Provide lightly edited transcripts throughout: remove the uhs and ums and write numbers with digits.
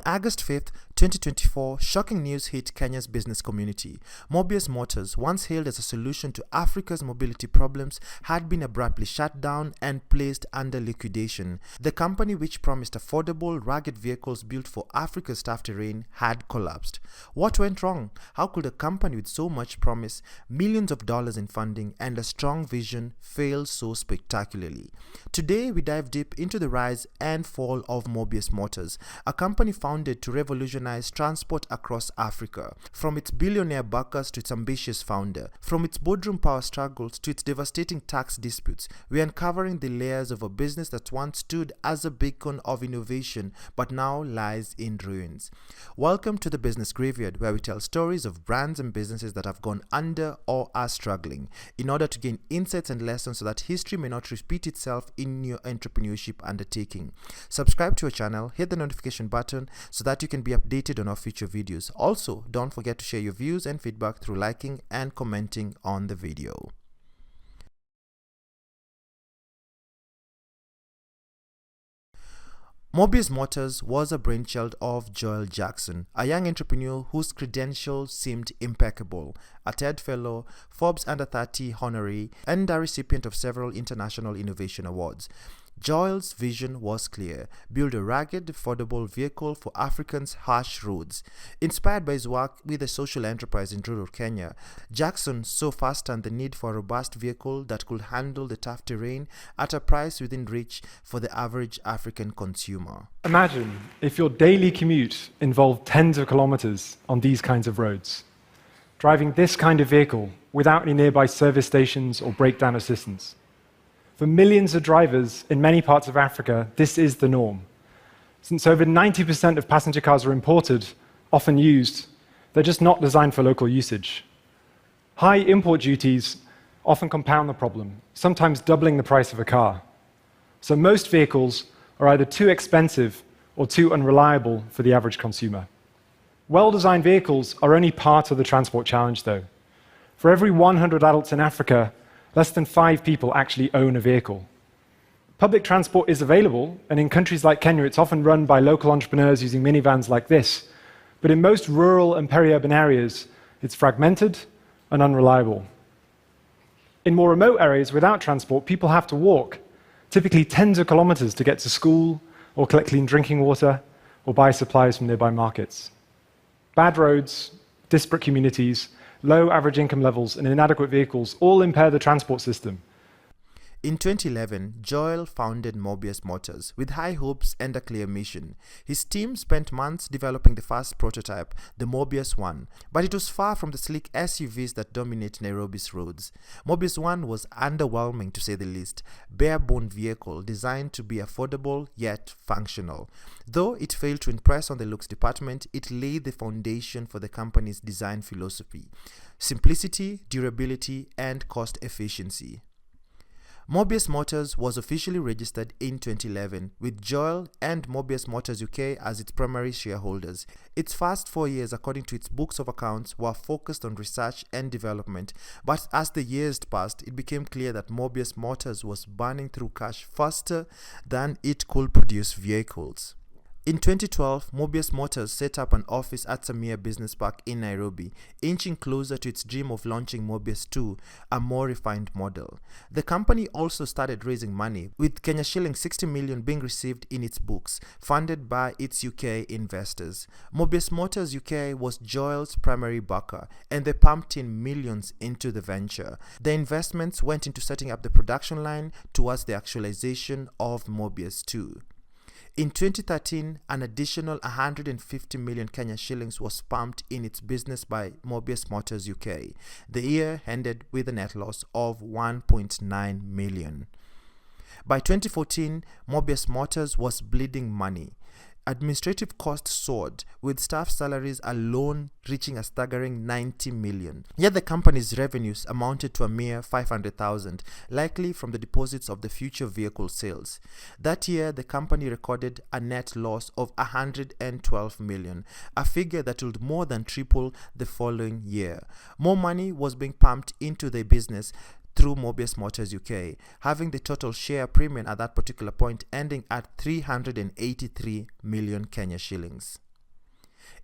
August 5th, 2024, shocking news hit Kenya's business community. Mobius Motors, once hailed as a solution to Africa's mobility problems, had been abruptly shut down and placed under liquidation. The company, which promised affordable, rugged vehicles built for Africa's tough terrain, had collapsed. What went wrong? How could a company with so much promise, millions of dollars in funding, and a strong vision fail so spectacularly? Today, we dive deep into the rise and fall of Mobius Motors, a company founded to revolutionize transport across Africa. From its billionaire backers to its ambitious founder, from its boardroom power struggles to its devastating tax disputes, we are uncovering the layers of a business that once stood as a beacon of innovation but now lies in ruins. Welcome to the Business Graveyard, where we tell stories of brands and businesses that have gone under or are struggling, in order to gain insights and lessons so that history may not repeat itself in your entrepreneurship undertaking. Subscribe to our channel, hit the notification button so that you can be updated on our future videos. Also, don't forget to share your views and feedback through liking and commenting on the video. Mobius Motors was a brainchild of Joel Jackson, a young entrepreneur whose credentials seemed impeccable, a TED Fellow, Forbes Under 30 honoree, and a recipient of several international innovation awards. Joel's vision was clear: build a rugged, affordable vehicle for Africans' harsh roads. Inspired by his work with a social enterprise in rural Kenya, Jackson saw firsthand the need for a robust vehicle that could handle the tough terrain at a price within reach for the average African consumer. Imagine if your daily commute involved tens of kilometers on these kinds of roads. Driving this kind of vehicle without any nearby service stations or breakdown assistance. For millions of drivers in many parts of Africa, this is the norm. Since over 90% of passenger cars are imported, often used, they're just not designed for local usage. High import duties often compound the problem, sometimes doubling the price of a car. So most vehicles are either too expensive or too unreliable for the average consumer. Well-designed vehicles are only part of the transport challenge, though. For every 100 adults in Africa, less than 5 people actually own a vehicle. Public transport is available, and in countries like Kenya, it's often run by local entrepreneurs using minivans like this. But in most rural and peri-urban areas, it's fragmented and unreliable. In more remote areas without transport, people have to walk, typically tens of kilometers to get to school, or collect clean drinking water, or buy supplies from nearby markets. Bad roads, disparate communities, low average income levels, and inadequate vehicles all impair the transport system. In 2011, Joel founded Mobius Motors with high hopes and a clear mission. His team spent months developing the first prototype, the Mobius One, but it was far from the sleek SUVs that dominate Nairobi's roads. Mobius One was underwhelming, to say the least, bare-bone vehicle designed to be affordable yet functional. Though it failed to impress on the looks department, it laid the foundation for the company's design philosophy: simplicity, durability, and cost efficiency. Mobius Motors was officially registered in 2011, with Joel and Mobius Motors UK as its primary shareholders. Its first 4 years, according to its books of accounts, were focused on research and development, but as the years passed, it became clear that Mobius Motors was burning through cash faster than it could produce vehicles. In 2012, Mobius Motors set up an office at Samia Business Park in Nairobi, inching closer to its dream of launching Mobius 2, a more refined model. The company also started raising money, with Kenya shilling 60 million being received in its books, funded by its UK investors. Mobius Motors UK was Joel's primary backer, and they pumped in millions into the venture. The investments went into setting up the production line towards the actualization of Mobius 2. In 2013, an additional 150 million Kenya shillings was pumped in its business by Mobius Motors UK. The year ended with a net loss of 1.9 million. By 2014, Mobius Motors was bleeding money. Administrative costs soared, with staff salaries alone reaching a staggering 90 million. Yet the company's revenues amounted to a mere 500,000, likely from the deposits of the future vehicle sales. That year, the company recorded a net loss of 112 million, a figure that would more than triple the following year. More money was being pumped into the business through Mobius Motors UK, having the total share premium at that particular point ending at 383 million Kenya shillings.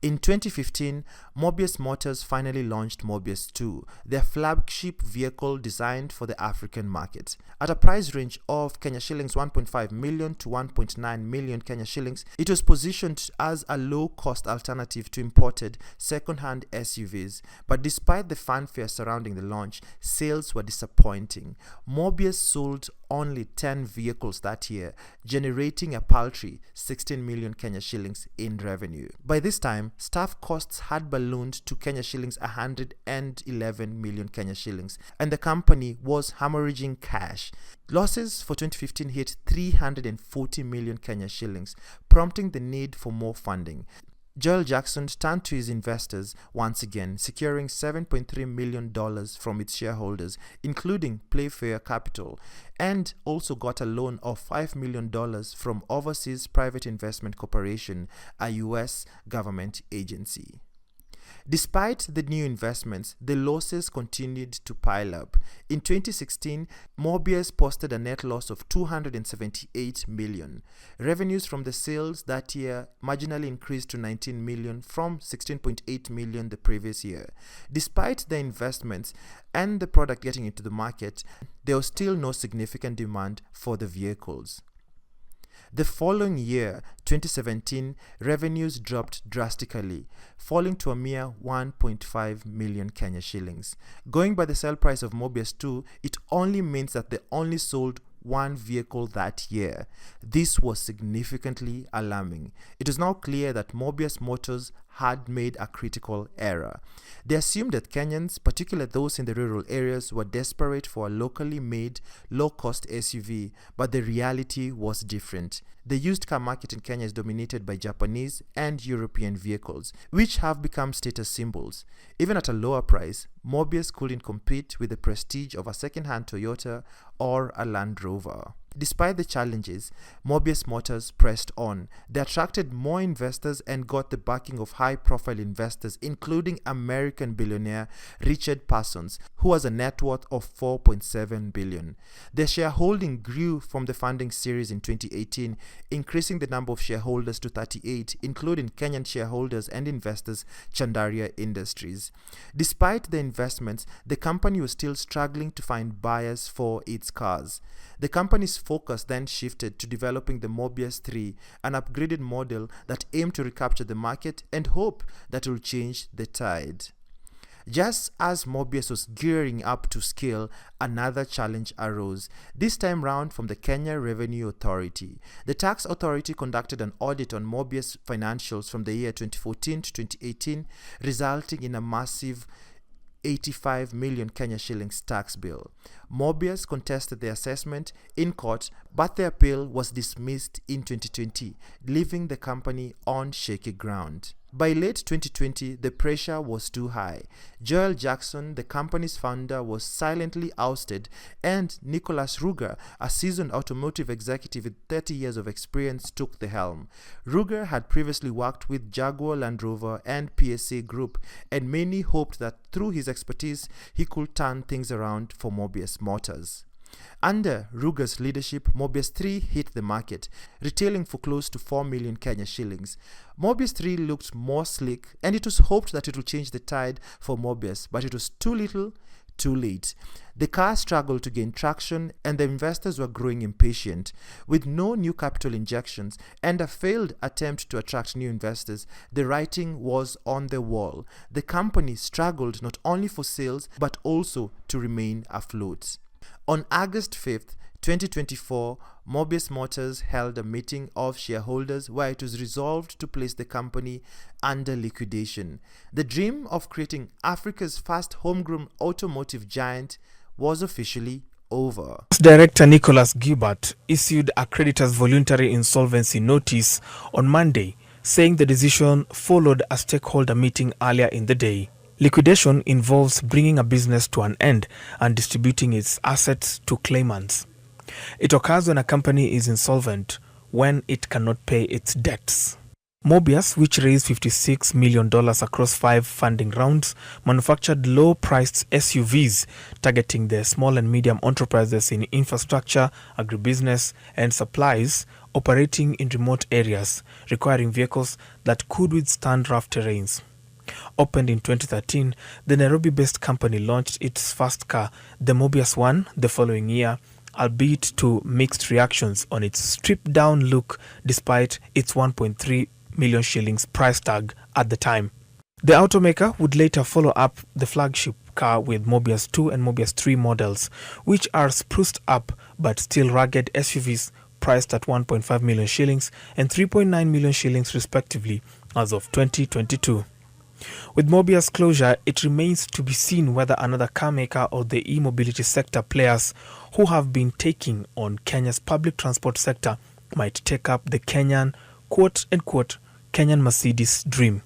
In 2015, Mobius Motors finally launched Mobius 2, their flagship vehicle designed for the African market. At a price range of Kenya shillings 1.5 million to 1.9 million Kenya shillings, it was positioned as a low-cost alternative to imported second-hand SUVs. But despite the fanfare surrounding the launch, sales were disappointing. Mobius sold only 10 vehicles that year, generating a paltry 16 million Kenya shillings in revenue. By this time, staff costs had ballooned to Kenya shillings 111 million Kenya shillings, and the company was hemorrhaging cash. Losses for 2015 hit 340 million Kenya shillings, prompting the need for more funding. Joel Jackson turned to his investors once again, securing $7.3 million from its shareholders, including Playfair Capital, and also got a loan of $5 million from Overseas Private Investment Corporation, a U.S. government agency. Despite the new investments, the losses continued to pile up. In 2016, Mobius posted a net loss of 278 million. Revenues from the sales that year marginally increased to 19 million from 16.8 million the previous year. Despite the investments and the product getting into the market, there was still no significant demand for the vehicles. The following year, 2017, revenues dropped drastically, falling to a mere 1.5 million Kenya shillings. Going by the sale price of Mobius 2, it only means that they only sold one vehicle that year. This was significantly alarming. It is now clear that Mobius Motors had made a critical error. They assumed that Kenyans, particularly those in the rural areas, were desperate for a locally made, low-cost SUV, but the reality was different. The used car market in Kenya is dominated by Japanese and European vehicles, which have become status symbols. Even at a lower price, Mobius couldn't compete with the prestige of a second-hand Toyota or a Land Rover. Despite the challenges, Mobius Motors pressed on. They attracted more investors and got the backing of high-profile investors, including American billionaire Richard Parsons, who has a net worth of $4.7 billion. Their shareholding grew from the funding series in 2018, increasing the number of shareholders to 38, including Kenyan shareholders and investors Chandaria Industries. Despite the investments, the company was still struggling to find buyers for its cars. The company's focus then shifted to developing the Mobius 3, an upgraded model that aimed to recapture the market and hope that it will change the tide. Just as Mobius was gearing up to scale, another challenge arose, this time round from the Kenya Revenue Authority. The tax authority conducted an audit on Mobius financials from the year 2014 to 2018, resulting in a massive 85 million Kenya shillings tax bill. Mobius contested the assessment in court, but the appeal was dismissed in 2020, leaving the company on shaky ground. By late 2020, the pressure was too high. Joel Jackson, the company's founder, was silently ousted, and Nicholas Ruger, a seasoned automotive executive with 30 years of experience, took the helm. Ruger had previously worked with Jaguar Land Rover and PSA Group, and many hoped that through his expertise, he could turn things around for Mobius Motors. Under Ruger's leadership, Mobius 3 hit the market, retailing for close to 4 million Kenya shillings. Mobius 3 looked more sleek, and it was hoped that it would change the tide for Mobius, but it was too little, too late. The car struggled to gain traction, and the investors were growing impatient. With no new capital injections and a failed attempt to attract new investors, the writing was on the wall. The company struggled not only for sales, but also to remain afloat. On August 5th, 2024, Mobius Motors held a meeting of shareholders where it was resolved to place the company under liquidation. The dream of creating Africa's first homegrown automotive giant was officially over. Director Nicholas Gilbert issued a creditor's voluntary insolvency notice on Monday, saying the decision followed a stakeholder meeting earlier in the day. Liquidation involves bringing a business to an end and distributing its assets to claimants. It occurs when a company is insolvent, when it cannot pay its debts. Mobius, which raised $56 million across 5 funding rounds, manufactured low-priced SUVs targeting the small and medium enterprises in infrastructure, agribusiness, and supplies, operating in remote areas, requiring vehicles that could withstand rough terrains. Opened in 2013, the Nairobi-based company launched its first car, the Mobius One, the following year, albeit to mixed reactions on its stripped-down look despite its 1.3 million shillings price tag at the time. The automaker would later follow up the flagship car with Mobius 2 and Mobius 3 models, which are spruced up but still rugged SUVs priced at 1.5 million shillings and 3.9 million shillings respectively as of 2022. With Mobius closure, it remains to be seen whether another car maker or the e-mobility sector players who have been taking on Kenya's public transport sector might take up the Kenyan, quote-unquote, Kenyan Mercedes dream.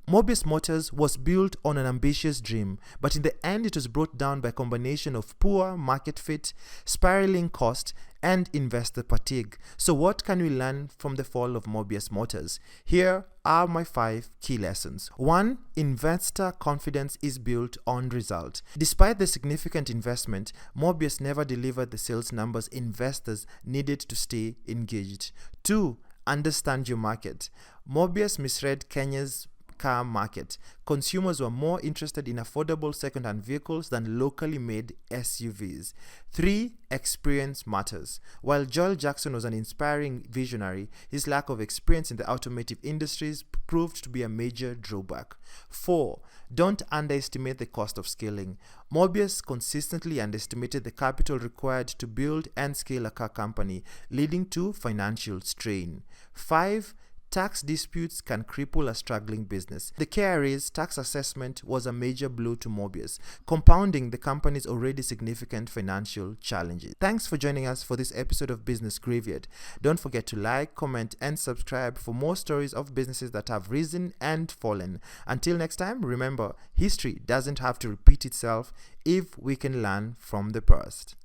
Mobius Motors was built on an ambitious dream, but in the end it was brought down by a combination of poor market fit, spiraling cost, and investor fatigue. So what can we learn from the fall of Mobius Motors? Here are my 5 key lessons. 1. Investor confidence is built on result. Despite the significant investment, Mobius never delivered the sales numbers investors needed to stay engaged. 2. Understand your market. Mobius misread Kenya's car market. Consumers were more interested in affordable second-hand vehicles than locally made SUVs. 3. Experience matters. While Joel Jackson was an inspiring visionary, his lack of experience in the automotive industries proved to be a major drawback. 4. Don't underestimate the cost of scaling. Mobius consistently underestimated the capital required to build and scale a car company, leading to financial strain. 5. Tax disputes can cripple a struggling business. The KRA's tax assessment was a major blow to Mobius, compounding the company's already significant financial challenges. Thanks for joining us for this episode of Business Graveyard. Don't forget to like, comment, and subscribe for more stories of businesses that have risen and fallen. Until next time, remember, history doesn't have to repeat itself if we can learn from the past.